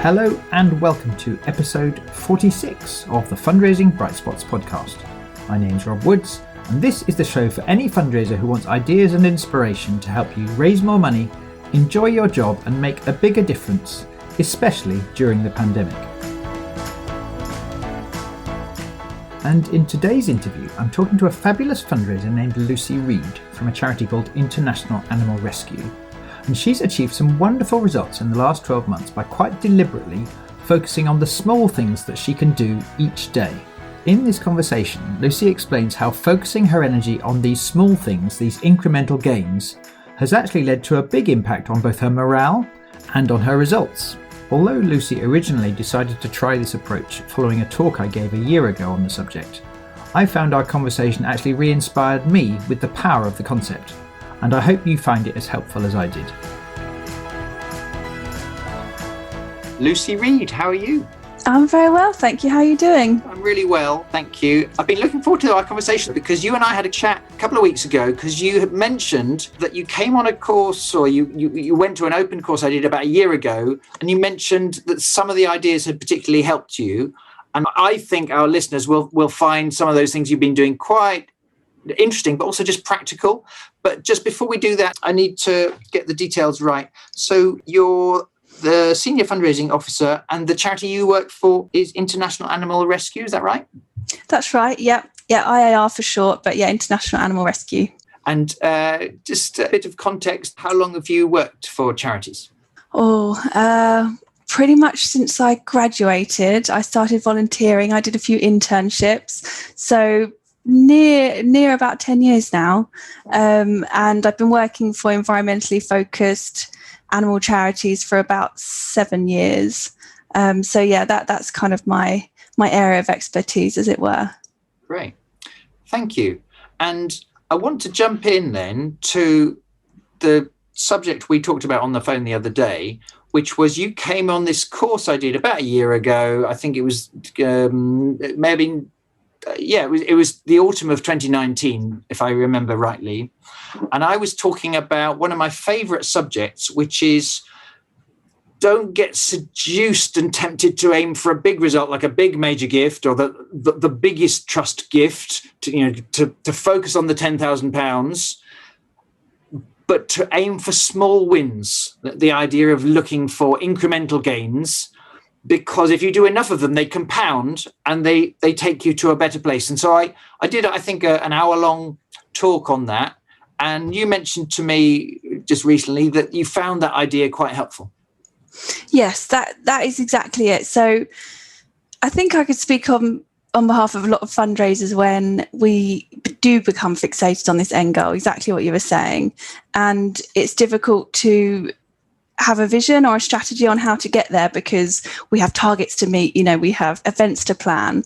Hello and welcome to episode 46 of the Fundraising Bright Spots podcast. My name's Rob Woods, and this is the show for any fundraiser who wants ideas and inspiration to help you raise more money, enjoy your job and make a bigger difference, especially during the pandemic. And in today's interview, I'm talking to a fabulous fundraiser named Lucy Reed from a charity called International Animal Rescue. And she's achieved some wonderful results in the last 12 months by quite deliberately focusing on the small things that she can do each day. In this conversation, Lucy explains how focusing her energy on these small things, these incremental gains, has actually led to a big impact on both her morale and on her results. Although Lucy originally decided to try this approach following a talk I gave a year ago on the subject, I found our conversation actually re-inspired me with the power of the concept. And I hope you find it as helpful as I did. Lucy Reed, how are you? I'm very well, thank you. How are you doing? I'm really well, thank you. I've been looking forward to our conversation because you and I had a chat a couple of weeks ago because you had mentioned that you came on a course or you went to an open course I did about a year ago, and you mentioned that some of the ideas had particularly helped you. And I think our listeners will find some of those things you've been doing quite interesting, but also just practical. But just before we do that, I need to get the details right. So you're the Senior Fundraising Officer and the charity you work for is International Animal Rescue, is that right? That's right, yeah. Yeah, IAR for short, but yeah, International Animal Rescue. And just a bit of context, how long have you worked for charities? Pretty much since I graduated. I started volunteering, I did a few internships. So near about 10 years now, and I've been working for environmentally focused animal charities for about 7 years. So yeah, that's kind of my area of expertise, as it were. Great, thank you. And I want to jump in then to the subject we talked about on the phone the other day, which was you came on this course I did about a year ago. I think it was it may have been it was the autumn of 2019, if I remember rightly. And I was talking about one of my favorite subjects, which is don't get seduced and tempted to aim for a big result, like a big major gift or the biggest trust gift, to focus on the £10,000, but to aim for small wins, the idea of looking for incremental gains. Because if you do enough of them, they compound and they take you to a better place. And so I did, I think, an hour-long talk on that. And you mentioned to me just recently that you found that idea quite helpful. Yes, that is exactly it. So I think I could speak on behalf of a lot of fundraisers when we do become fixated on this end goal, exactly what you were saying. And it's difficult to have a vision or a strategy on how to get there because we have targets to meet, we have events to plan.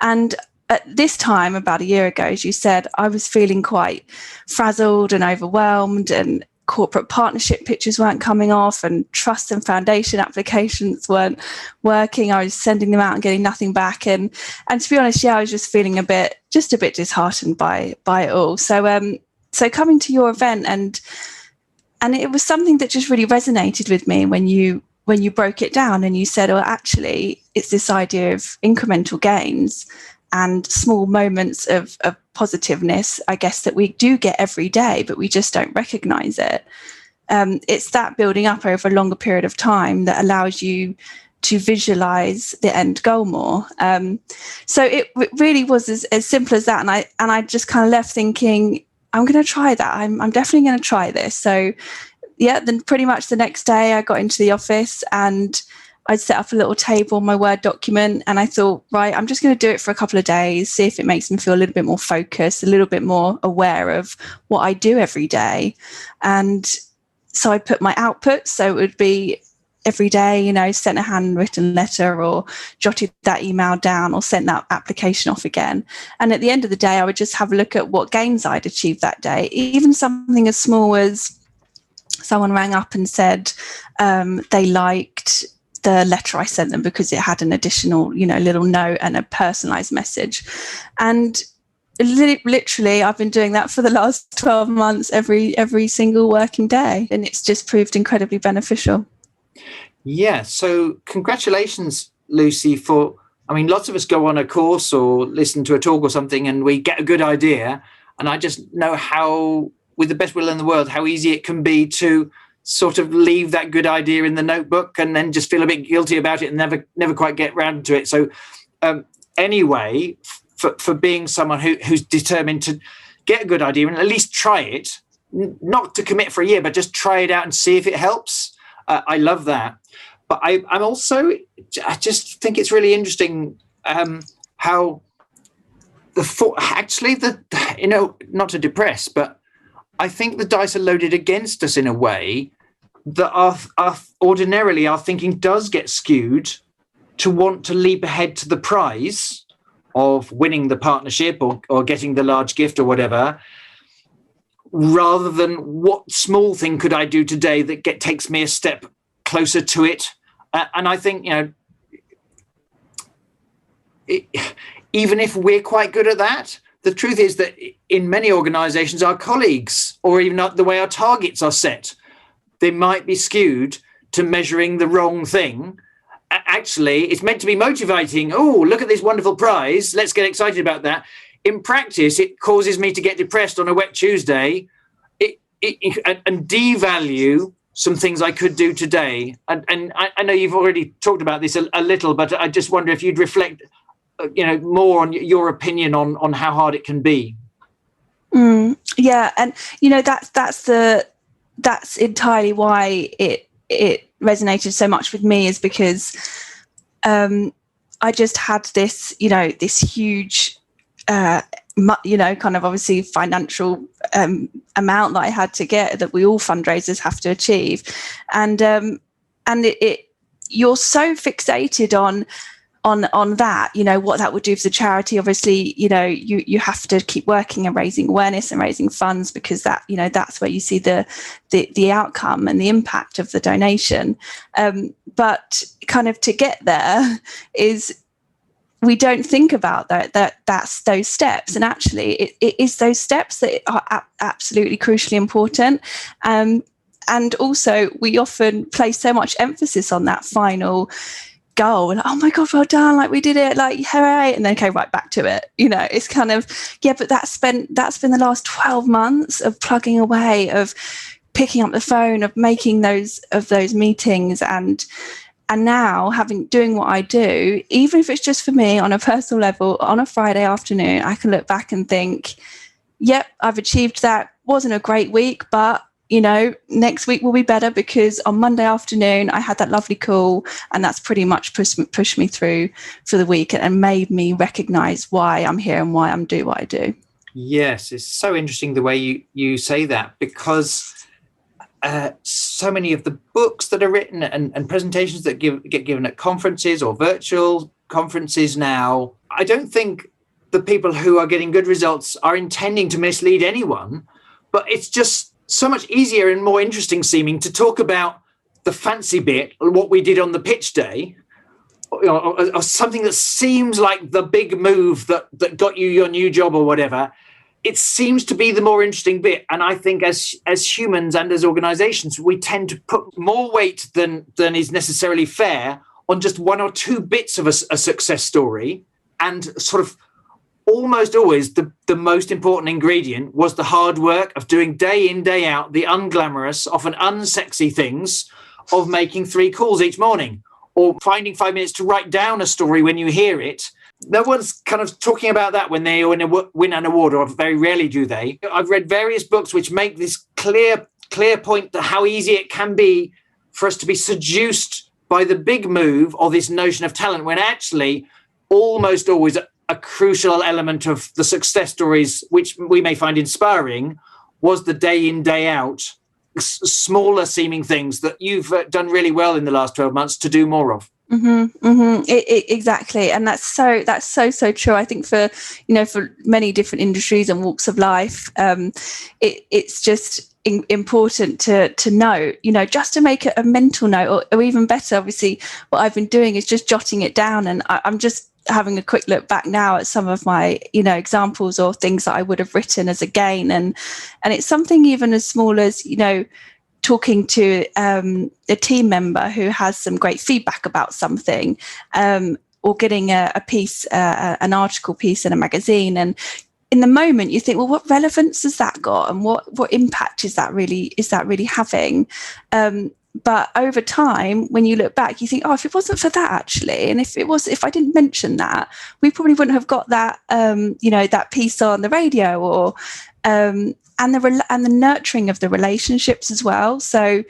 And at this time, about a year ago, as you said, I was feeling quite frazzled and overwhelmed, and corporate partnership pitches weren't coming off and trust and foundation applications weren't working. I was sending them out and getting nothing back. And to be honest, I was just feeling a bit disheartened by it all. So coming to your event and it was something that just really resonated with me when you broke it down and you said, well, actually, it's this idea of incremental gains and small moments of positiveness, I guess, that we do get every day, but we just don't recognize it. It's that building up over a longer period of time that allows you to visualize the end goal more. So it really was as simple as that. And I just kind of left thinking, I'm going to try that. I'm definitely going to try this. So yeah, then pretty much the next day I got into the office and I'd set up a little table on my Word document and I thought, right, I'm just going to do it for a couple of days, see if it makes me feel a little bit more focused, a little bit more aware of what I do every day. And so I put my output. So it would be every day, sent a handwritten letter or jotted that email down or sent that application off again. And at the end of the day, I would just have a look at what gains I'd achieved that day. Even something as small as someone rang up and said they liked the letter I sent them because it had an additional, little note and a personalized message. And literally, I've been doing that for the last 12 months, every single working day. And it's just proved incredibly beneficial. Yeah. So congratulations, Lucy, for, I mean, lots of us go on a course or listen to a talk or something and we get a good idea. And I just know how, with the best will in the world, how easy it can be to sort of leave that good idea in the notebook and then just feel a bit guilty about it and never quite get round to it. So anyway, for being someone who's determined to get a good idea and at least try it, not to commit for a year, but just try it out and see if it helps. I love that. But I'm also, I just think it's really interesting how not to depress, but I think the dice are loaded against us in a way that ordinarily our thinking does get skewed to want to leap ahead to the prize of winning the partnership or getting the large gift or whatever, rather than what small thing could I do today that takes me a step closer to it. And I think, even if we're quite good at that, the truth is that in many organizations, our colleagues, or even the way our targets are set, they might be skewed to measuring the wrong thing. Actually, it's meant to be motivating. Oh, look at this wonderful prize. Let's get excited about that. In practice, it causes me to get depressed on a wet Tuesday and devalue some things I could do today. And I know you've already talked about this a little, but I just wonder if you'd reflect more on your opinion on how hard it can be. Yeah, and that's entirely why it resonated so much with me, is because I just had this this huge kind of obviously financial amount that I had to get, that we all fundraisers have to achieve, and you're so fixated on that, what that would do for the charity. Obviously, you have to keep working and raising awareness and raising funds, because that, that's where you see the outcome and the impact of the donation. But kind of to get there is, we don't think about that's those steps, and actually it is those steps that are absolutely crucially important. And also we often place so much emphasis on that final goal, and oh my god, well done, like we did it, like hooray, and then okay, right back to it. It's kind of, yeah, but that's been the last 12 months of plugging away, of picking up the phone, of making those meetings, and now doing what I do, even if it's just for me on a personal level, on a Friday afternoon, I can look back and think, yep, I've achieved that. Wasn't a great week, but next week will be better, because on Monday afternoon I had that lovely call, and that's pretty much pushed me through for the week and made me recognize why I'm here and why I'm doing what I do. Yes, it's so interesting the way you say that, because so many of the books that are written and presentations that get given at conferences or virtual conferences now, I don't think the people who are getting good results are intending to mislead anyone, but it's just so much easier and more interesting seeming to talk about the fancy bit, what we did on the pitch day, or something that seems like the big move that got you your new job or whatever. It seems to be the more interesting bit. And I think as humans and as organizations, we tend to put more weight than is necessarily fair on just one or two bits of a success story, and sort of almost always the most important ingredient was the hard work of doing day in, day out, the unglamorous, often unsexy things of making 3 calls each morning, or finding 5 minutes to write down a story when you hear it. No one's kind of talking about that when they win an award, or very rarely do they. I've read various books which make this clear point that how easy it can be for us to be seduced by the big move or this notion of talent, when actually almost always a crucial element of the success stories, which we may find inspiring, was the day in, day out, smaller seeming things that you've done really well in the last 12 months to do more of. Exactly, and that's so true. I think for many different industries and walks of life, it's just important to know, just to make a mental note, or even better, obviously what I've been doing is just jotting it down, and I'm just having a quick look back now at some of my examples or things that I would have written as a gain, and it's something even as small as talking to a team member who has some great feedback about something, or getting a piece, an article piece in a magazine. And in the moment you think, well, what relevance has that got, and what impact is that really having? But over time, when you look back, you think, oh, if it wasn't for that, actually, and if I didn't mention that, we probably wouldn't have got that, that piece on the radio, or and the nurturing of the relationships as well. So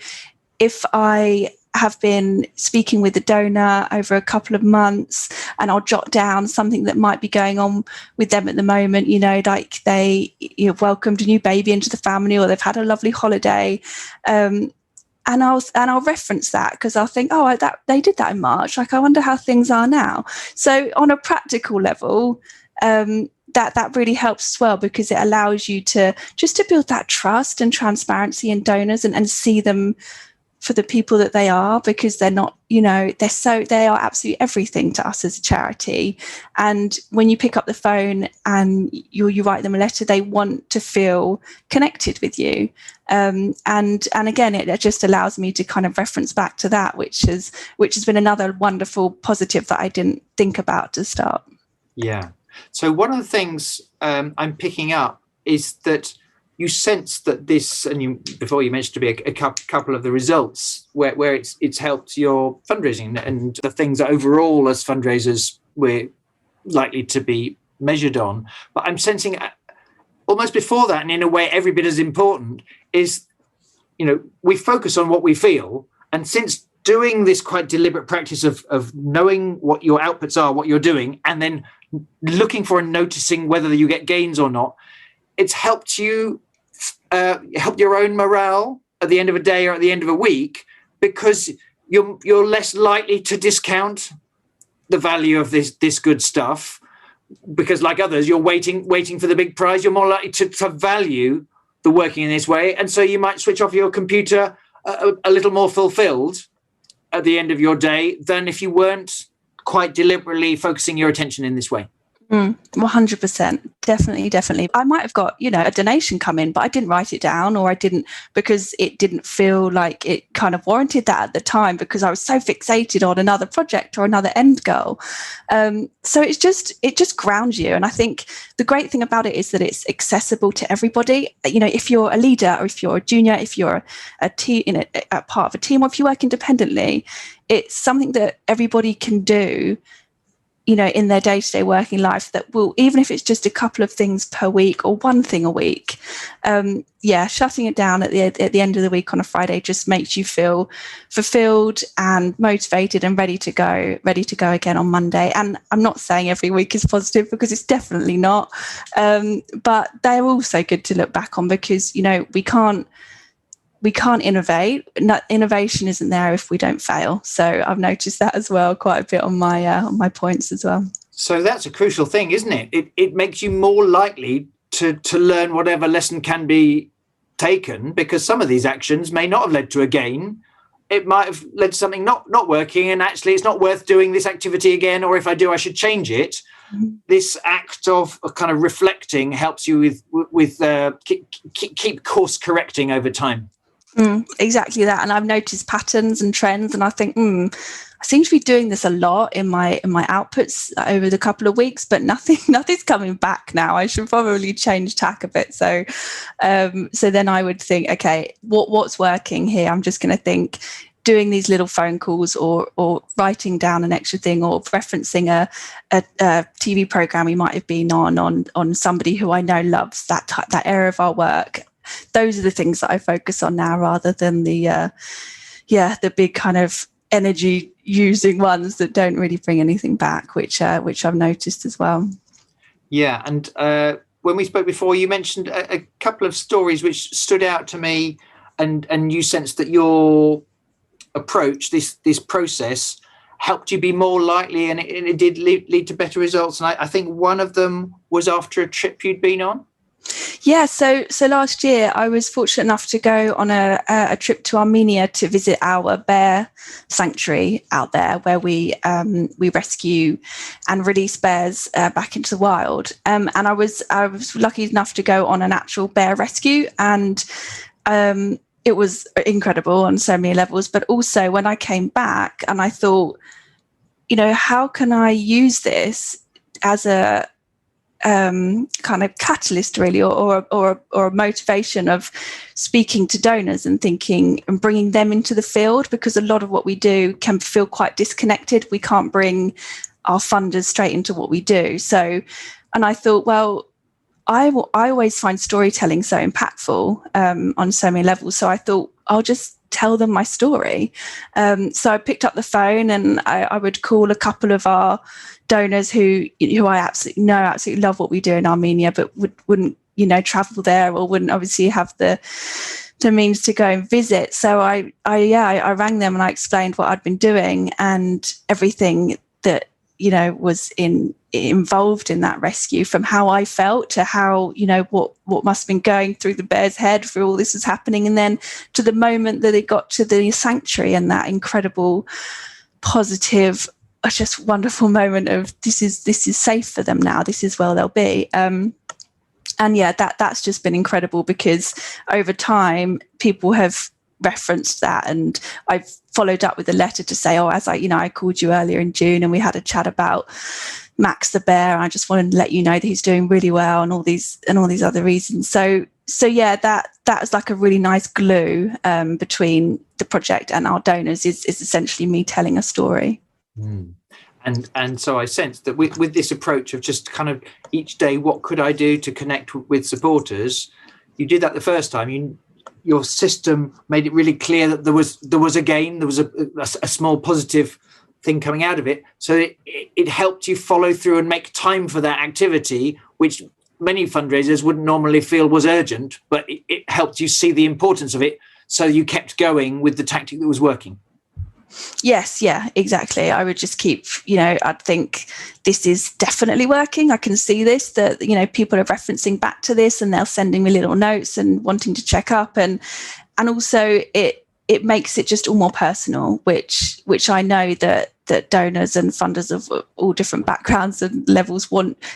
if I have been speaking with a donor over a couple of months, and I'll jot down something that might be going on with them at the moment, like they welcomed a new baby into the family, or they've had a lovely holiday, and I'll reference that, because I'll think, oh, that they did that in March. Like, I wonder how things are now. So on a practical level, that really helps as well, because it allows you to build that trust and transparency in donors, and see them for the people that they are, because they're not, they are absolutely everything to us as a charity. And when you pick up the phone and you write them a letter, they want to feel connected with you. And again, it just allows me to kind of reference back to that, which has been another wonderful positive that I didn't think about to start. Yeah. So one of the things I'm picking up is that you sense that this, and before you mentioned to be a couple of the results where it's helped your fundraising and the things that overall as fundraisers we're likely to be measured on. But I'm sensing almost before that, and in a way every bit as important, is, we focus on what we feel. And since doing this quite deliberate practice of knowing what your outputs are, what you're doing, and then looking for and noticing whether you get gains or not, it's helped you help your own morale at the end of a day or at the end of a week, because you're less likely to discount the value of this good stuff, because like others, you're waiting for the big prize. You're more likely to value the working in this way, and so you might switch off your computer a little more fulfilled at the end of your day than if you weren't quite deliberately focusing your attention in this way. 100%. Definitely. I might have got, a donation come in, but I didn't write it down, or I didn't, because it didn't feel like it kind of warranted that at the time, because I was so fixated on another project or another end goal. So it just grounds you. And I think the great thing about it is that it's accessible to everybody. If you're a leader, or if you're a junior, if you're a team, a part of a team, or if you work independently, it's something that everybody can do, in their day-to-day working life, that will, even if it's just a couple of things per week or one thing a week, shutting it down at the end of the week on a Friday just makes you feel fulfilled and motivated and ready to go again on Monday. And I'm not saying every week is positive, because it's definitely not, but they're also good to look back on, because we can't innovate. Innovation isn't there if we don't fail. So I've noticed that as well quite a bit on my points as well. So that's a crucial thing, isn't it? It makes you more likely to learn whatever lesson can be taken, because some of these actions may not have led to a gain. It might have led to something not working, and actually it's not worth doing this activity again, or if I do, I should change it. Mm-hmm. This act of kind of reflecting helps you with keep course correcting over time. Exactly that. And I've noticed patterns and trends, and I think I seem to be doing this a lot in my outputs over the couple of weeks, but nothing's coming back now. I should probably change tack a bit. So then I would think, okay, what's working here? I'm just going to think, doing these little phone calls, or writing down an extra thing, or referencing a TV program we might have been on somebody who I know loves that area of our work. Those are the things that I focus on now, rather than the big kind of energy using ones that don't really bring anything back, which I've noticed as well. Yeah, and when we spoke before, you mentioned a couple of stories which stood out to me, and you sensed that your approach, this process, helped you be more likely, and it did lead to better results. And I think one of them was after a trip you'd been on. Yeah, so last year I was fortunate enough to go on a trip to Armenia to visit our bear sanctuary out there, where we rescue and release bears back into the wild. And I was lucky enough to go on an actual bear rescue, and it was incredible on so many levels. But also when I came back and I thought, how can I use this as a kind of catalyst, really, or a motivation of speaking to donors and thinking and bringing them into the field, because a lot of what we do can feel quite disconnected. We can't bring our funders straight into what we do. So, and I thought, well, I always find storytelling so impactful on so many levels. So I thought I'll just tell them my story. So I picked up the phone and I would call a couple of our donors who I absolutely love what we do in Armenia, but wouldn't travel there, or wouldn't obviously have the means to go and visit. So I rang them and I explained what I'd been doing and everything that was involved in that rescue, from how I felt to how what must have been going through the bear's head for all this is happening, and then to the moment that it got to the sanctuary and that incredible positive, just wonderful moment of this is safe for them now, this is where they'll be. And yeah, that's just been incredible, because over time people have referenced that, and I've followed up with a letter to say, as I called you earlier in June and we had a chat about Max the bear, and I just wanted to let you know that he's doing really well, and all these other reasons. So yeah, that was like a really nice glue between the project and our donors, is essentially me telling a story. And so I sense that with this approach of just kind of each day, what could I do to connect with supporters? You did that the first time. Your system made it really clear that there was a gain, there was a small positive thing coming out of it. So it helped you follow through and make time for that activity, which many fundraisers wouldn't normally feel was urgent, but it helped you see the importance of it. So you kept going with the tactic that was working. Yes, yeah, exactly. I would just keep, I'd think this is definitely working. I can see this, that, people are referencing back to this and they're sending me little notes and wanting to check up. And also it makes it just all more personal, which I know that donors and funders of all different backgrounds and levels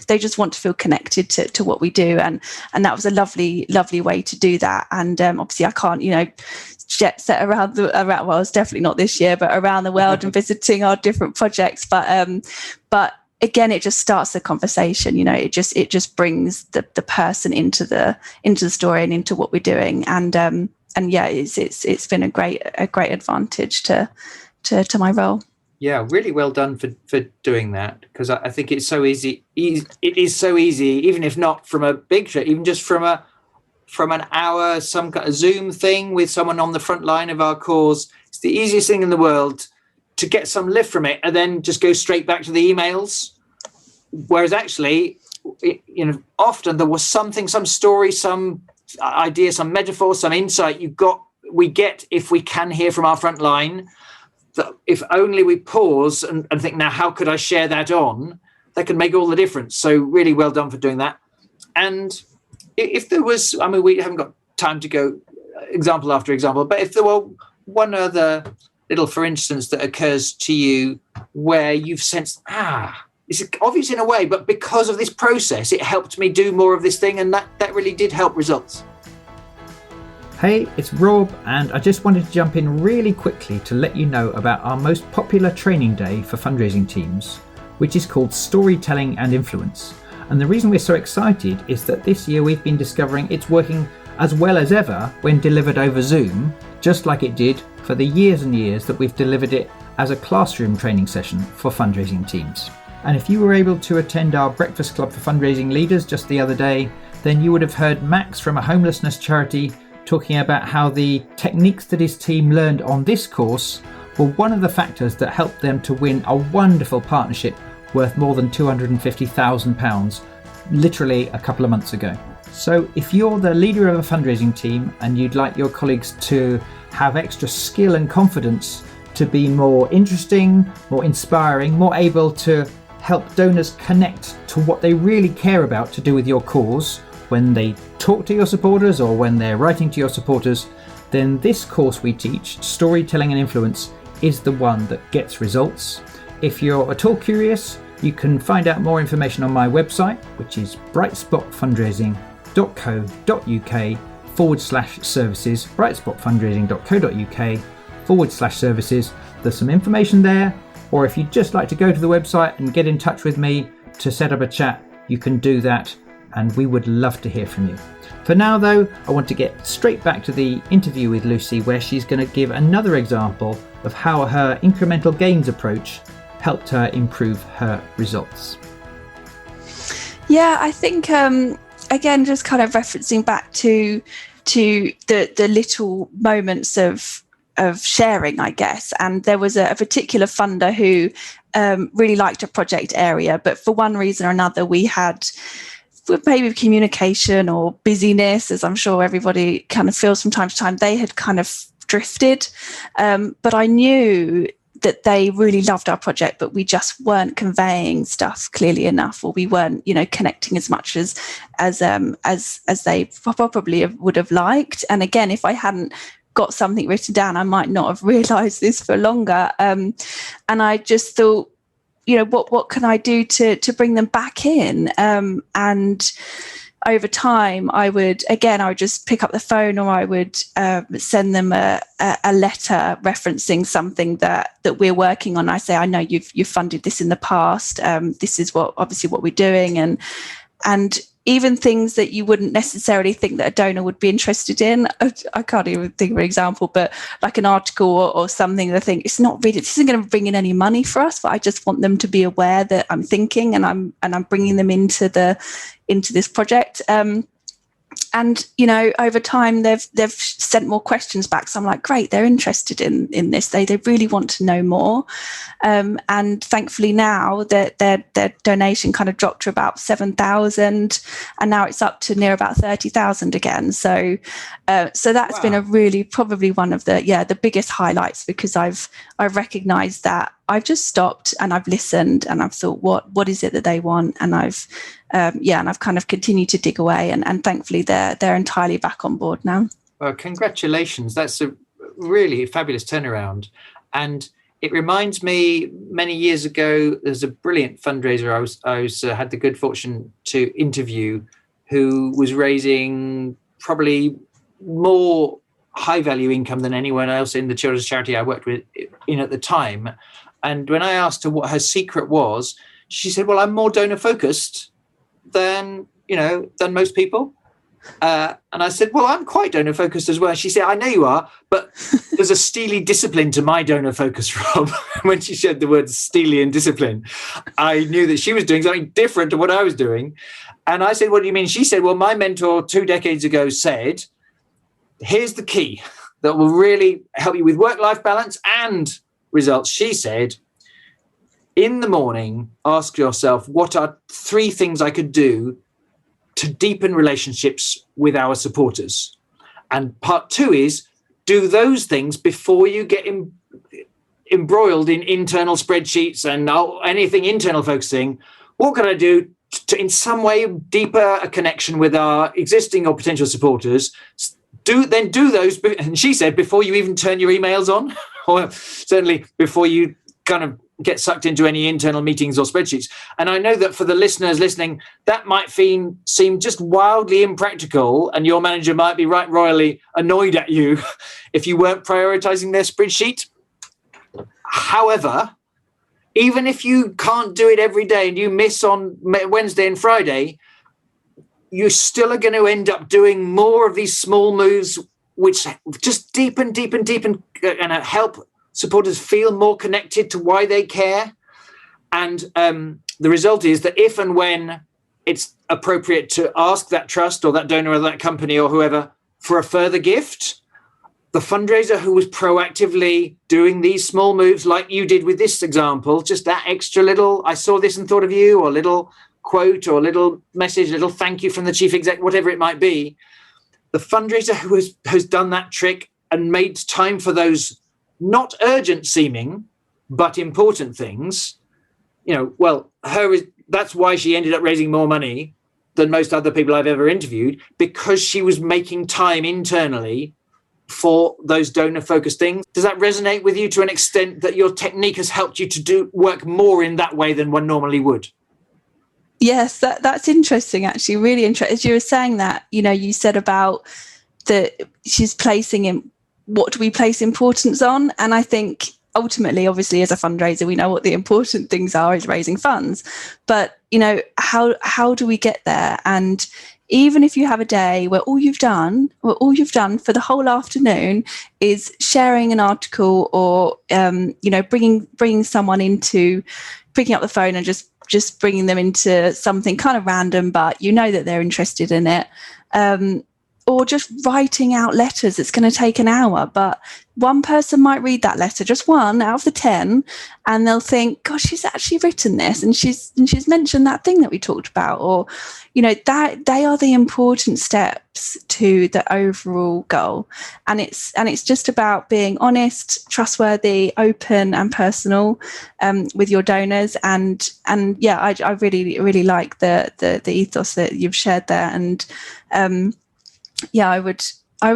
they just want to feel connected to what we do. And that was a lovely, lovely way to do that. And obviously I can't, jet set around well, it's definitely not this year, but around the world and visiting our different projects. But again, it just starts the conversation. It just brings the person into the story and into what we're doing. And yeah, it's been a great advantage to my role. Yeah, really well done for doing that, because I think it's so easy. It is so easy, even if not from a big trip, even just from an hour, some kind of Zoom thing with someone on the front line of our cause. It's the easiest thing in the world to get some lift from it and then just go straight back to the emails. Whereas actually, often there was something, some story, some idea, some metaphor, some insight we get if we can hear from our front line, that if only we pause and think, now, how could I share that on? That can make all the difference. So really well done for doing that. And if there was, we haven't got time to go example after example, but if there were one other little, for instance, that occurs to you where you've sensed, it's obvious in a way, but because of this process, it helped me do more of this thing, and that really did help results. Hey, it's Rob, and I just wanted to jump in really quickly to let you know about our most popular training day for fundraising teams, which is called Storytelling and Influence. And the reason we're so excited is that this year we've been discovering it's working as well as ever when delivered over Zoom, just like it did for the years and years that we've delivered it as a classroom training session for fundraising teams. And if you were able to attend our Breakfast Club for Fundraising Leaders just the other day, then you would have heard Max from a homelessness charity talking about how the techniques that his team learned on this course were one of the factors that helped them to win a wonderful partnership worth more than £250,000 literally a couple of months ago. So if you're the leader of a fundraising team and you'd like your colleagues to have extra skill and confidence to be more interesting, more inspiring, more able to help donors connect to what they really care about to do with your cause when they talk to your supporters or when they're writing to your supporters, then this course we teach, Storytelling and Influence, is the one that gets results. If you're at all curious, you can find out more information on my website, which is brightspotfundraising.co.uk brightspotfundraising.co.uk, brightspotfundraising.co.uk/services. There's some information there, or if you'd just like to go to the website and get in touch with me to set up a chat, you can do that, and we would love to hear from you. For now though, I want to get straight back to the interview with Lucy, where she's going to give another example of how her incremental gains approach helped her improve her results. Yeah, I think again, just kind of referencing back to the little moments of sharing, I guess. And there was a particular funder who really liked a project area, but for one reason or another, we had maybe communication or busyness, as I'm sure everybody kind of feels from time to time, they had kind of drifted. But I knew that they really loved our project, but we just weren't conveying stuff clearly enough, or we weren't, connecting as much as they probably would have liked. And again, if I hadn't got something written down, I might not have realised this for longer. And I just thought, what can I do to bring them back in? And over time, I would just pick up the phone, or I would send them a letter referencing something that we're working on. I say, I know you've funded this in the past. This is what we're doing, and even things that you wouldn't necessarily think that a donor would be interested in. I can't even think of an example, but like an article or something that I think this isn't going to bring in any money for us, but I just want them to be aware that I'm thinking and I'm bringing them into this project. And over time they've sent more questions back, so I'm like, great, they're interested in this, they really want to know more. And thankfully now that their donation kind of dropped to about 7,000, and now it's up to near about 30,000 again. So that's been a really, probably one of the biggest highlights, because I've recognized that I've just stopped and I've listened and I've thought, what is it that they want? And I've kind of continued to dig away, and thankfully they're entirely back on board now. Well, congratulations. That's a really fabulous turnaround. And it reminds me, many years ago, there's a brilliant fundraiser I had the good fortune to interview, who was raising probably more high value income than anyone else in the children's charity I worked with at the time. And when I asked her what her secret was, she said, well, I'm more donor focused than most people. And I said, well, I'm quite donor focused as well. She said, I know you are, but there's a steely discipline to my donor focus, Rob. When she said the words steely and discipline, I knew that she was doing something different to what I was doing. And I said, what do you mean? She said, well, my mentor 2 decades ago said, here's the key that will really help you with work-life balance and results. She said, in the morning, ask yourself, what are 3 things I could do to deepen relationships with our supporters? And part 2 is, do those things before you get embroiled in internal spreadsheets and anything internal focusing. What can I do to in some way deeper a connection with our existing or potential supporters? Do those, and she said, before you even turn your emails on, or certainly before you kind of get sucked into any internal meetings or spreadsheets. And I know that for the listeners listening, that might seem just wildly impractical, and your manager might be right royally annoyed at you if you weren't prioritizing their spreadsheet. However, even if you can't do it every day and you miss on Wednesday and Friday, you still are going to end up doing more of these small moves, which just deepen and help supporters feel more connected to why they care. And the result is that if and when it's appropriate to ask that trust or that donor or that company or whoever for a further gift, the fundraiser who was proactively doing these small moves, like you did with this example, just that extra little, I saw this and thought of you, or little quote or little message, little thank you from the chief exec, whatever it might be, the fundraiser who has done that trick and made time for those not urgent seeming, but important things, that's why she ended up raising more money than most other people I've ever interviewed, because she was making time internally for those donor-focused things. Does that resonate with you to an extent that your technique has helped you to work more in that way than one normally would? Yes, that's interesting, actually, really interesting. As you were saying that, you said about that she's placing in, what do we place importance on? And I think ultimately, obviously, as a fundraiser, we know what the important things are, is raising funds. But, how do we get there? And even if you have a day where all you've done for the whole afternoon is sharing an article, or bringing someone into, picking up the phone and just bringing them into something kind of random, but that they're interested in it, or just writing out letters, it's going to take an hour, but one person might read that letter, just one out of the 10, and they'll think, gosh, she's actually written this, and she's mentioned that thing that we talked about, or that they are the important steps to the overall goal. And it's just about being honest, trustworthy, open and personal with your donors. And yeah, I really, really like the ethos that you've shared there. And I would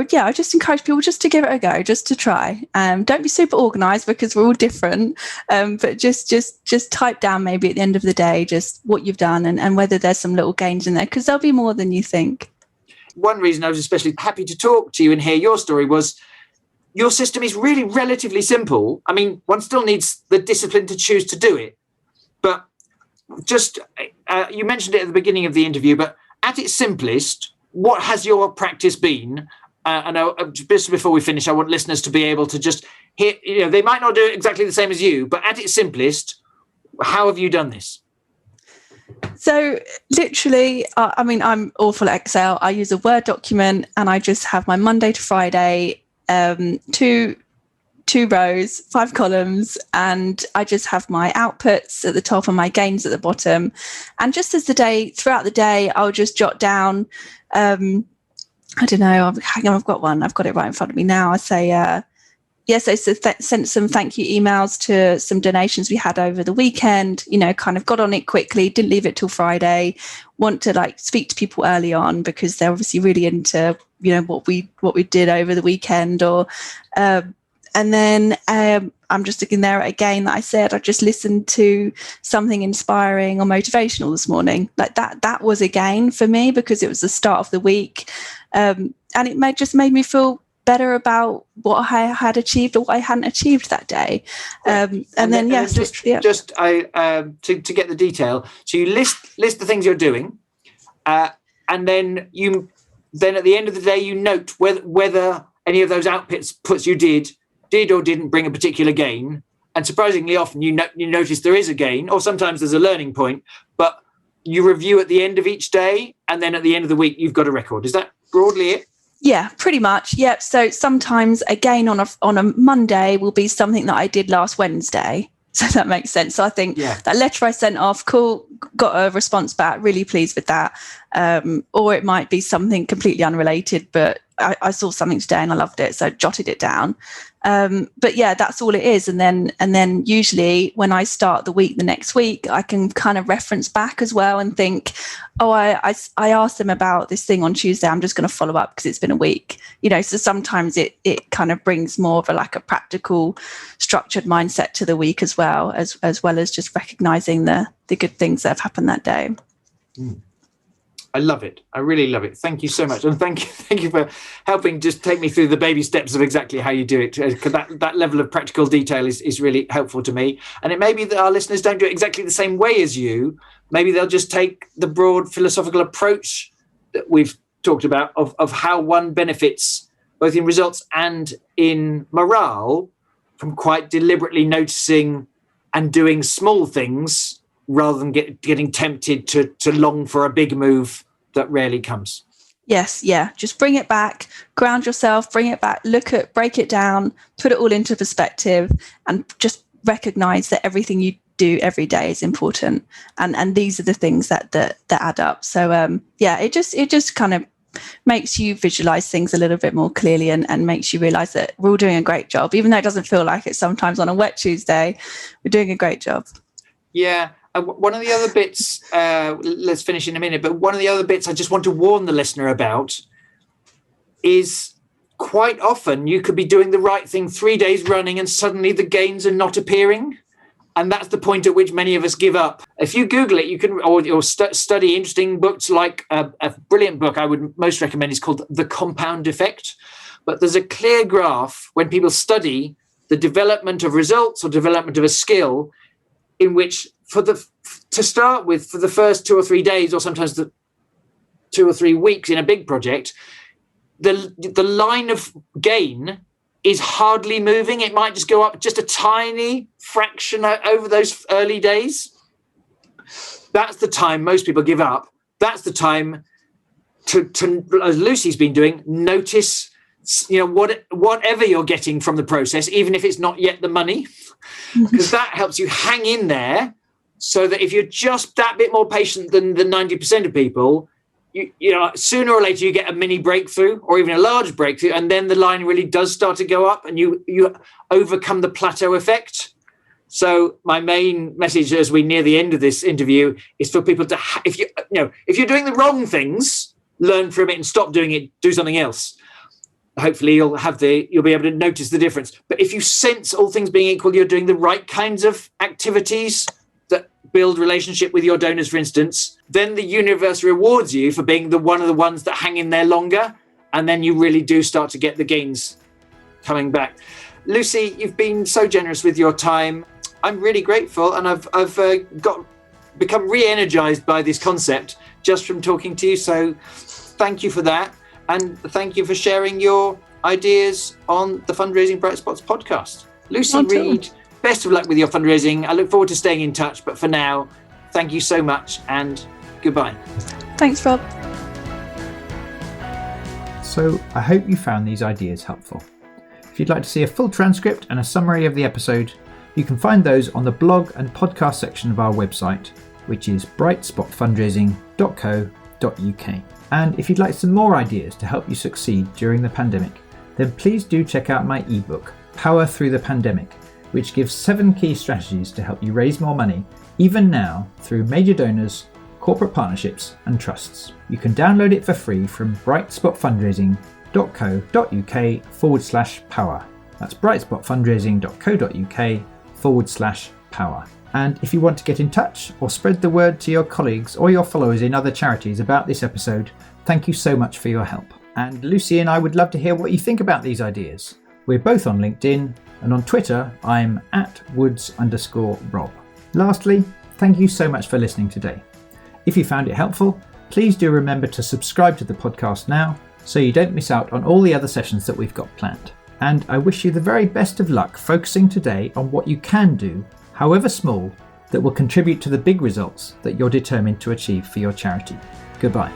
just encourage people just to give it a go, just to try. Don't be super organized, because we're all different, but just type down maybe at the end of the day just what you've done, and whether there's some little gains in there, because there'll be more than you think. One reason I was especially happy to talk to you and hear your story was your system is really relatively simple. I mean, one still needs the discipline to choose to do it, but just you mentioned it at the beginning of the interview, but at its simplest, what has your practice been? And just before we finish, I want listeners to be able to just hear, they might not do it exactly the same as you, but at its simplest, how have you done this? So literally, I'm awful at Excel. I use a Word document, and I just have my Monday to Friday, two rows, 5 columns, and I just have my outputs at the top and my gains at the bottom. And just throughout the day, I'll just jot down, I don't know, hang on, I've got one. I've got it right in front of me now. I say, yes, I sent some thank you emails to some donations we had over the weekend, kind of got on it quickly, didn't leave it till Friday, want to speak to people early on, because they're obviously really into, what we did over the weekend, or, and then I'm just looking there again that I said, I just listened to something inspiring or motivational this morning. Like that was a gain for me, because it was the start of the week. And it made me feel better about what I had achieved or what I hadn't achieved that day. To get the detail. So you list the things you're doing, and then at the end of the day, you note whether any of those outputs you did or didn't bring a particular gain. And surprisingly often you notice there is a gain, or sometimes there's a learning point, but you review at the end of each day, and then at the end of the week, you've got a record. Is that broadly it? Yeah, pretty much. Yep. So sometimes a gain on a Monday will be something that I did last Wednesday. So that makes sense. So I think that letter I sent off, cool, got a response back, really pleased with that. Or it might be something completely unrelated, but I saw something today and I loved it, so jotted it down. But yeah, that's all it is. And then usually when I start the week, the next week, I can kind of reference back as well and think, oh, I asked them about this thing on Tuesday. I'm just going to follow up because it's been a week, so sometimes it kind of brings more of a practical, structured mindset to the week as well as just recognizing the good ththings that have happened that day. I love it. I really love it. Thank you so much. And thank you for helping just take me through the baby steps of exactly how you do it. Because that level of practical detail is really helpful to me. And it may be that our listeners don't do it exactly the same way as you. Maybe they'll just take the broad philosophical approach that we've talked about of how one benefits both in results and in morale from quite deliberately noticing and doing small things rather than getting tempted to long for a big move that rarely comes. Yes, yeah. Just bring it back, ground yourself, bring it back, break it down, put it all into perspective, and just recognize that everything you do every day is important. And these are the things that add up. So it just kind of makes you visualize things a little bit more clearly and makes you realize that we're all doing a great job, even though it doesn't feel like it sometimes on a wet Tuesday. We're doing a great job. Yeah. One of the other bits, let's finish in a minute, but one of the other bits I just want to warn the listener about is quite often you could be doing the right thing 3 days running and suddenly the gains are not appearing. And that's the point at which many of us give up. If you Google it, you can, or study interesting books like a brilliant book I would most recommend is called The Compound Effect. But there's a clear graph when people study the development of results or development of a skill in which to start with, for the first 2 or 3 days, or sometimes the 2 or 3 weeks in a big project, the line of gain is hardly moving. It might just go up just a tiny fraction over those early days. That's the time most people give up. That's the time to as Lucy's been doing, notice, whatever you're getting from the process, even if it's not yet the money, because that helps you hang in there, so that if you're just that bit more patient than the 90% of people, sooner or later you get a mini breakthrough or even a large breakthrough, and then the line really does start to go up and you overcome the plateau effect. So my main message as we near the end of this interview is for people to, if you're doing the wrong things, learn from it and stop doing it, do something else. Hopefully you'll be able to notice the difference. But if you sense, all things being equal, you're doing the right kinds of activities that build relationship with your donors, for instance, then the universe rewards you for being one of the ones that hang in there longer. And then you really do start to get the gains coming back. Lucy, you've been so generous with your time. I'm really grateful. And I've become re-energized by this concept just from talking to you. So thank you for that. And thank you for sharing your ideas on the Fundraising Bright Spots podcast. Lucy Reed, best of luck with your fundraising. I look forward to staying in touch. But for now, thank you so much and goodbye. Thanks, Rob. So I hope you found these ideas helpful. If you'd like to see a full transcript and a summary of the episode, you can find those on the blog and podcast section of our website, which is brightspotfundraising.co.uk. And if you'd like some more ideas to help you succeed during the pandemic, then please do check out my ebook, Power Through the Pandemic, which gives 7 key strategies to help you raise more money, even now, through major donors, corporate partnerships and trusts. You can download it for free from brightspotfundraising.co.uk/power. That's brightspotfundraising.co.uk/power. And if you want to get in touch or spread the word to your colleagues or your followers in other charities about this episode, thank you so much for your help. And Lucy and I would love to hear what you think about these ideas. We're both on LinkedIn, and on Twitter, I'm @Woods_Rob. Lastly, thank you so much for listening today. If you found it helpful, please do remember to subscribe to the podcast now so you don't miss out on all the other sessions that we've got planned. And I wish you the very best of luck focusing today on what you can do, however small, that will contribute to the big results that you're determined to achieve for your charity. Goodbye.